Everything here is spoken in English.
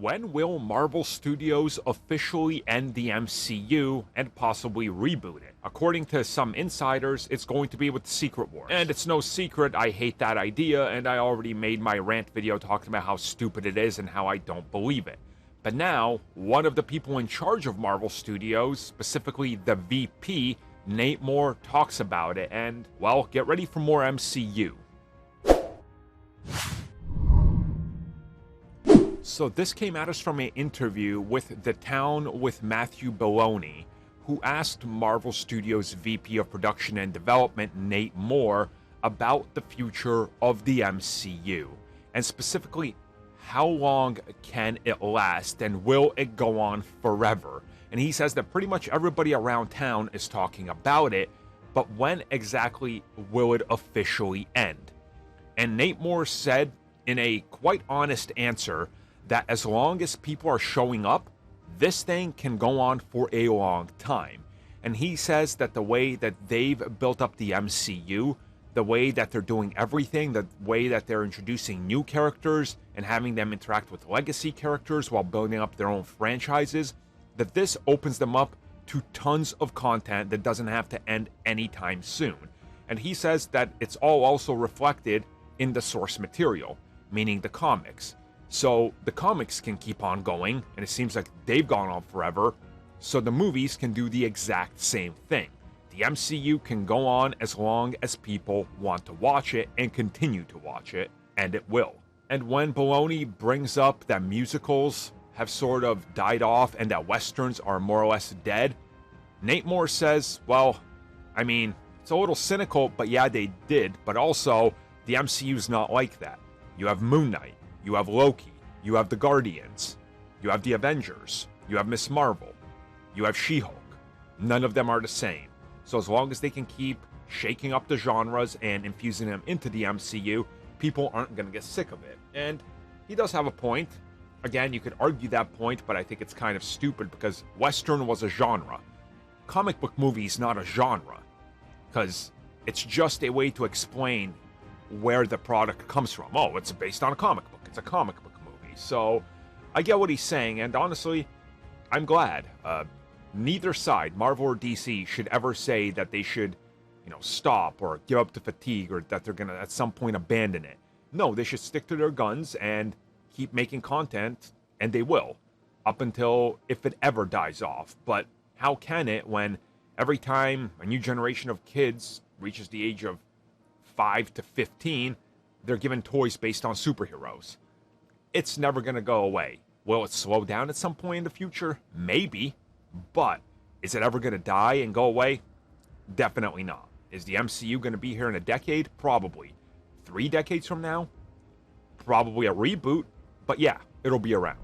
when will Marvel Studios officially end the MCU and possibly reboot it? According to some insiders, it's going to be with Secret Wars. And it's no secret, I hate that idea, and I already made my rant video talking about how stupid it is and how I don't believe it. But now, one of the people in charge of Marvel Studios, specifically the VP, Nate Moore, talks about it, and, well, get ready for more MCU. So this came at us from an interview with The Town with Matthew Baloney, who asked Marvel Studios VP of Production and Development, Nate Moore, about the future of the MCU, and specifically, how long can it last, and will it go on forever? And he says that pretty much everybody around town is talking about it, but when exactly will it officially end? And Nate Moore said, in a quite honest answer, that as long as people are showing up, this thing can go on for a long time. And he says that the way that they've built up the MCU, the way that they're doing everything, the way that they're introducing new characters and having them interact with legacy characters while building up their own franchises, that this opens them up to tons of content that doesn't have to end anytime soon. And he says that it's all also reflected in the source material, meaning the comics. So the comics can keep on going, and it seems like they've gone on forever, so the movies can do the exact same thing. The MCU can go on as long as people want to watch it and continue to watch it, and it will. And when Baloney brings up that musicals have sort of died off and that westerns are more or less dead, Nate Moore says, well, I mean, it's a little cynical, but yeah, they did, but also the MCU's not like that. You have Moon Knight. You have Loki, you have the Guardians, you have the Avengers, you have Miss Marvel, you have She-Hulk. None of them are the same. So as long as they can keep shaking up the genres and infusing them into the MCU, people aren't going to get sick of it. And he does have a point. Again, you could argue that point, but I think it's kind of stupid because Western was a genre. Comic book movie is not a genre, because it's just a way to explain where the product comes from. Oh, it's based on a comic book. It's a comic book movie. So I get what he's saying, and honestly, I'm glad. Neither side, Marvel or DC, should ever say that they should, stop or give up to fatigue or that they're going to at some point abandon it. No, they should stick to their guns and keep making content, and they will, up until if it ever dies off. But how can it when every time a new generation of kids reaches the age of 5 to 15, they're given toys based on superheroes? It's never going to go away. Will it slow down at some point in the future? Maybe. But is it ever going to die and go away? Definitely not. Is the MCU going to be here in a decade? Probably. 3 decades from now? Probably a reboot. But yeah, it'll be around.